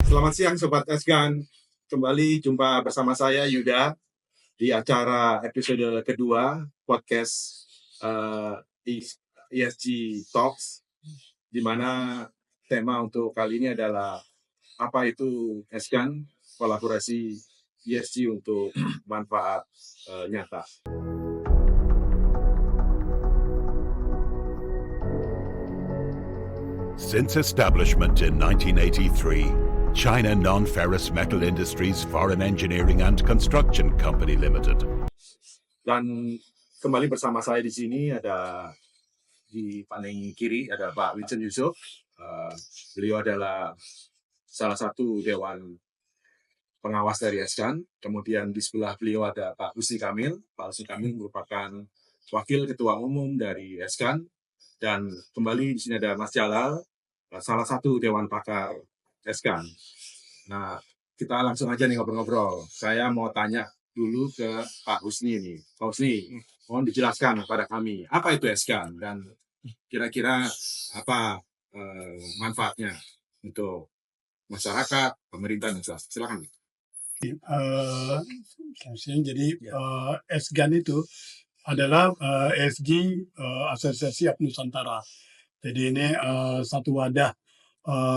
Selamat siang Sobat Eskan. Kembali jumpa bersama saya Yuda di acara episode kedua podcast uh, ESG Talks, di mana tema untuk kali ini adalah apa itu Eskan, kolaborasi ESG untuk manfaat nyata. Since establishment in 1983, China Non-Ferrous Metal Industries Foreign Engineering and Construction Company Limited. Dan kembali bersama saya di sini ada di paling kiri ada Pak Vincent Yusuf. Beliau adalah salah satu dewan pengawas dari Eskan. Kemudian di sebelah beliau ada Pak Husni Kamil. Pak Husni Kamil merupakan wakil ketua umum dari Eskan. Dan kembali di sini ada Mas Jalal, salah satu dewan pakar Eskan. Nah, kita langsung aja nih ngobrol-ngobrol. Saya mau tanya dulu ke Pak Husni nih. Pak Husni, mohon dijelaskan kepada kami, apa itu Eskan dan kira-kira apa manfaatnya untuk masyarakat, pemerintah, dan swasta. Silakan. Jadi ESGAN itu adalah ESG Asosiasi App Nusantara. Jadi ini satu wadah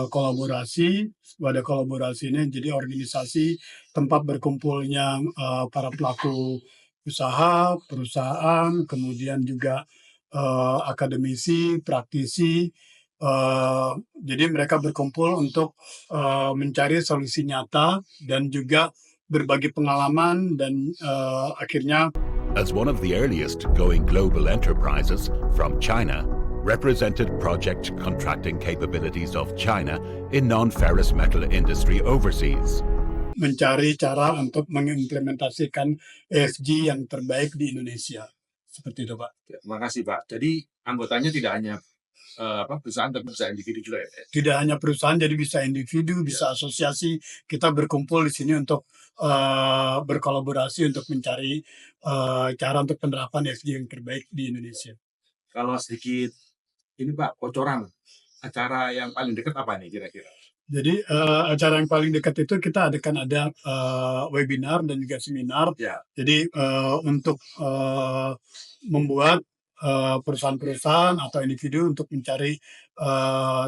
kolaborasi. Wadah kolaborasi ini jadi organisasi tempat berkumpulnya para pelaku usaha, perusahaan, kemudian juga akademisi, praktisi. Jadi mereka berkumpul untuk mencari solusi nyata dan juga berbagi pengalaman dan akhirnya. As one of the earliest going global enterprises from China, represented project contracting capabilities of China in non-ferrous metal industry overseas. Mencari cara untuk mengimplementasikan ESG yang terbaik di Indonesia. Seperti itu, Pak. Terima kasih, Pak. Jadi anggotanya tidak hanya perusahaan, tapi bisa individu juga ya? Tidak hanya perusahaan, jadi bisa individu, bisa asosiasi. Kita berkumpul di sini untuk berkolaborasi untuk mencari cara untuk penerapan ESG yang terbaik di Indonesia. Kalau sedikit, ini Pak, bocoran acara yang paling dekat apa nih kira-kira? Jadi acara yang paling dekat itu kita akan ada webinar dan juga seminar. Ya. Jadi untuk membuat perusahaan-perusahaan atau individu untuk mencari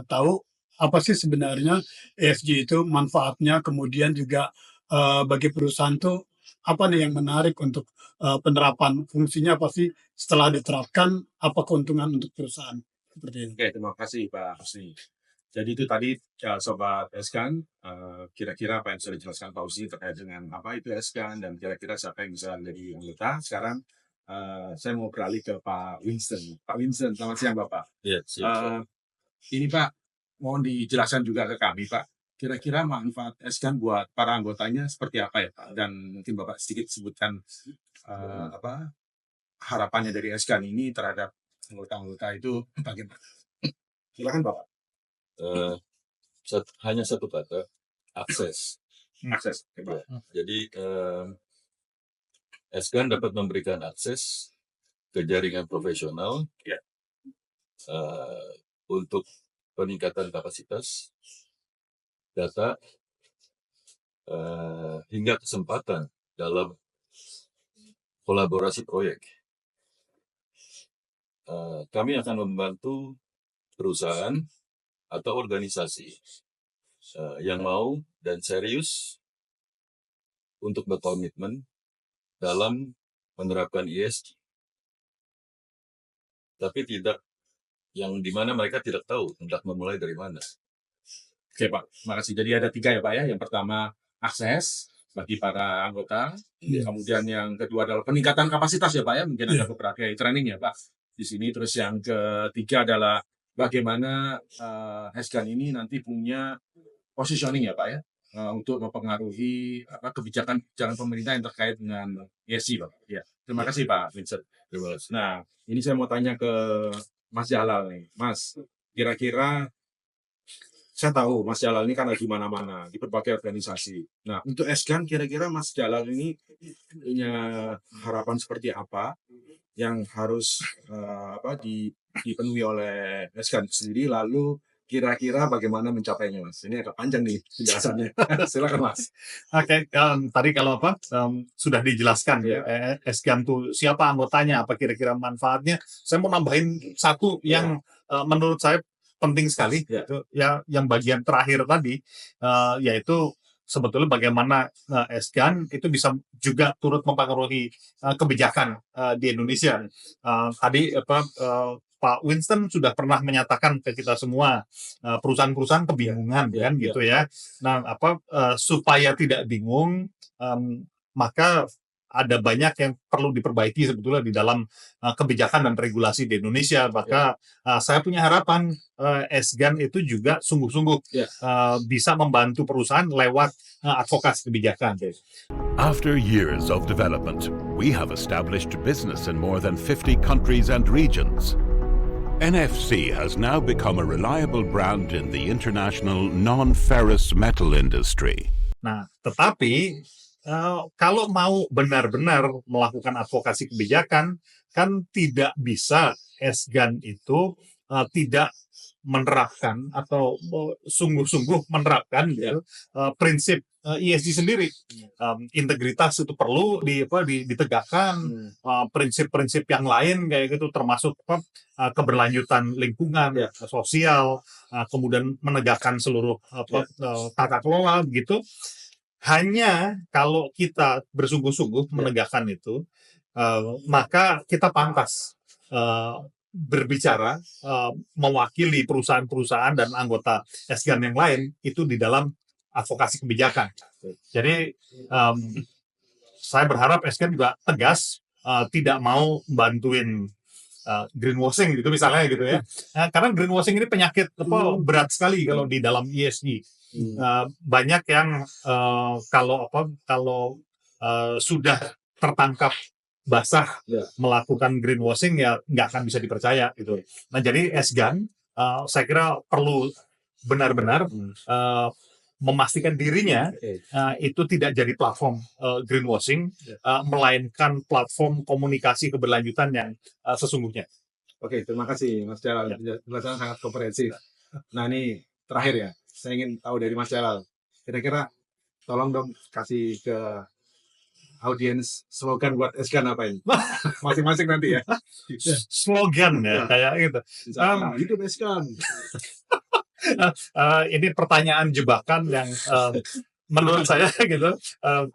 tahu apa sih sebenarnya ESG itu manfaatnya, kemudian juga bagi perusahaan tuh apa nih yang menarik untuk penerapan, fungsinya apa sih setelah diterapkan, apa keuntungan untuk perusahaan. Seperti itu. Oke, terima kasih Pak Husni. Jadi itu tadi Sobat Eskan, kira-kira apa yang sudah dijelaskan Pak Husni terkait dengan apa itu Eskan dan kira-kira siapa yang bisa menjadi anggota. Sekarang saya mau beralih ke Pak Winston. Pak Winston, selamat siang Bapak. Ya, ini Pak, mohon dijelaskan juga ke kami Pak, kira-kira manfaat Eskan buat para anggotanya seperti apa ya Pak? Dan mungkin Bapak sedikit sebutkan harapannya dari Eskan ini terhadap anggota-anggota itu bagaimana? Silakan Bapak. Hanya satu kata, akses. Akses. Ya. Jadi Eskan dapat memberikan akses ke jaringan profesional untuk peningkatan kapasitas, data, hingga kesempatan dalam kolaborasi proyek. Kami akan membantu perusahaan atau organisasi yang mau dan serius untuk berkomitmen dalam menerapkan ESG. Tapi tidak yang dimana mereka tidak tahu hendak memulai dari mana. Oke Pak, terima kasih. Jadi ada 3 ya Pak ya. Yang pertama akses bagi para anggota. Kemudian yang kedua adalah peningkatan kapasitas ya Pak ya. Mungkin ada beberapa training ya Pak di sini. Terus yang ketiga adalah bagaimana Eskan ini nanti punya positioning ya Pak ya, untuk mempengaruhi kebijakan pemerintah yang terkait dengan ESG Pak. Ya, terima kasih Pak Vincent. Terima kasih. Nah, ini saya mau tanya ke Mas Jalal nih, Mas. Kira-kira saya tahu Mas Jalal ini kan ada di mana-mana di berbagai organisasi. Nah, untuk Eskan kira-kira Mas Jalal ini punya harapan seperti apa yang harus dipenuhi oleh Eskan sendiri, lalu kira-kira bagaimana mencapainya, Mas? Ini agak panjang nih penjelasannya. Silakan, Mas. Oke, tadi kalau sudah dijelaskan ya, SGAN itu siapa anggotanya, apa kira-kira manfaatnya. Saya mau nambahin satu yang menurut saya penting sekali, Ya. itu ya yang bagian terakhir tadi, yaitu sebetulnya bagaimana SGAN itu bisa juga turut mempengaruhi kebijakan di Indonesia. Tadi Pak Winston sudah pernah menyatakan ke kita semua, perusahaan-perusahaan kebingungan kan gitu ya. Nah, supaya tidak bingung, maka ada banyak yang perlu diperbaiki sebetulnya di dalam kebijakan dan regulasi di Indonesia. Maka saya punya harapan SGAN itu juga sungguh-sungguh bisa membantu perusahaan lewat advokasi kebijakan. After years of development, we have established business in more than 50 countries and regions. NFC has now become a reliable brand in the international non-ferrous metal industry. Nah, tetapi kalau mau benar-benar melakukan advokasi kebijakan, kan tidak bisa SGAN itu tidak menerapkan atau sungguh-sungguh menerapkan prinsip ESG sendiri. Integritas itu perlu ditegakkan, prinsip-prinsip yang lain kayak gitu, termasuk keberlanjutan lingkungan, sosial, kemudian menegakkan seluruh tata kelola gitu. Hanya kalau kita bersungguh-sungguh menegakkan itu, maka kita pantas berbicara mewakili perusahaan-perusahaan dan anggota SGAN yang lain itu di dalam advokasi kebijakan. Jadi saya berharap SGAN juga tegas, tidak mau bantuin greenwashing gitu misalnya gitu ya. Karena greenwashing ini penyakit berat sekali kalau di dalam ESG. Banyak yang kalau sudah tertangkap basah melakukan greenwashing ya nggak akan bisa dipercaya gitu. Nah jadi SGAN saya kira perlu benar-benar memastikan dirinya itu tidak jadi platform greenwashing, melainkan platform komunikasi keberlanjutan yang sesungguhnya. Oke, terima kasih Mas Jalal. Penjelasan sangat komprehensif. Nah ini terakhir ya, saya ingin tahu dari Mas Jalal. Kira-kira tolong dong kasih ke audiens slogan buat SGAN apa ini? Masing-masing nanti ya. Slogan ya, kayak gitu. Hidup SGAN. Ini pertanyaan jebakan yang menurut saya gitu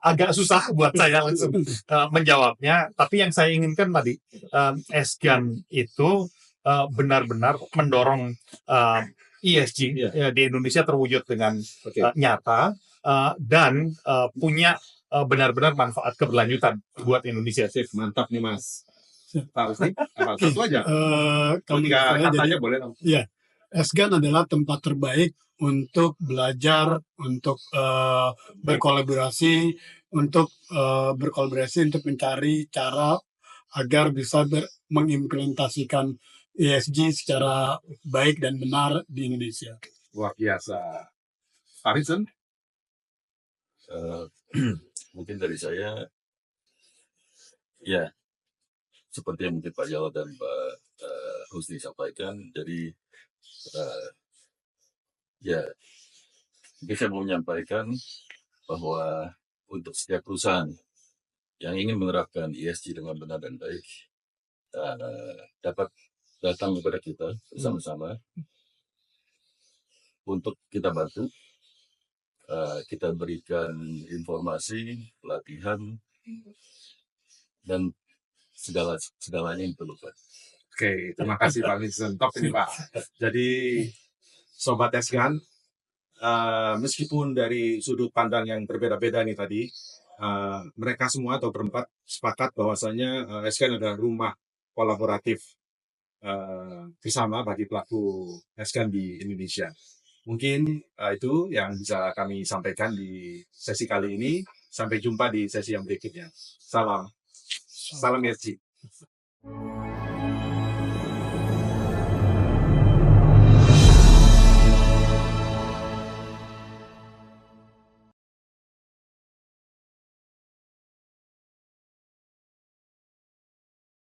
agak susah buat saya langsung menjawabnya. Tapi yang saya inginkan tadi, SGAN itu benar-benar mendorong ESG di Indonesia terwujud dengan nyata dan punya benar-benar manfaat keberlanjutan buat Indonesia. Sip, mantap nih Mas. Pak Rusdi, apa satu aja? Kalau Tiga saya katanya jadi, boleh dong. ya, SGAN adalah tempat terbaik untuk belajar, untuk berkolaborasi, untuk mencari cara agar bisa mengimplementasikan ESG secara baik dan benar di Indonesia. Luar biasa. Pak Vincent? Mungkin dari saya, ya seperti yang mungkin Pak Jalal dan Pak Husni sampaikan, jadi ya mungkin saya mau menyampaikan bahwa untuk setiap perusahaan yang ingin menerapkan ESG dengan benar dan baik, dapat datang kepada kita bersama-sama untuk kita bantu. Kita berikan informasi, pelatihan, dan segalanya yang diperlukan. Oke, terima kasih Pak Vincent. Top ini Pak. Jadi Sobat SGAN, meskipun dari sudut pandang yang berbeda-beda nih tadi, mereka semua atau berempat sepakat bahwasanya SGAN adalah rumah kolaboratif bersama bagi pelaku SGAN di Indonesia. Mungkin itu yang bisa kami sampaikan di sesi kali ini. Sampai jumpa di sesi yang berikutnya. Salam ESG.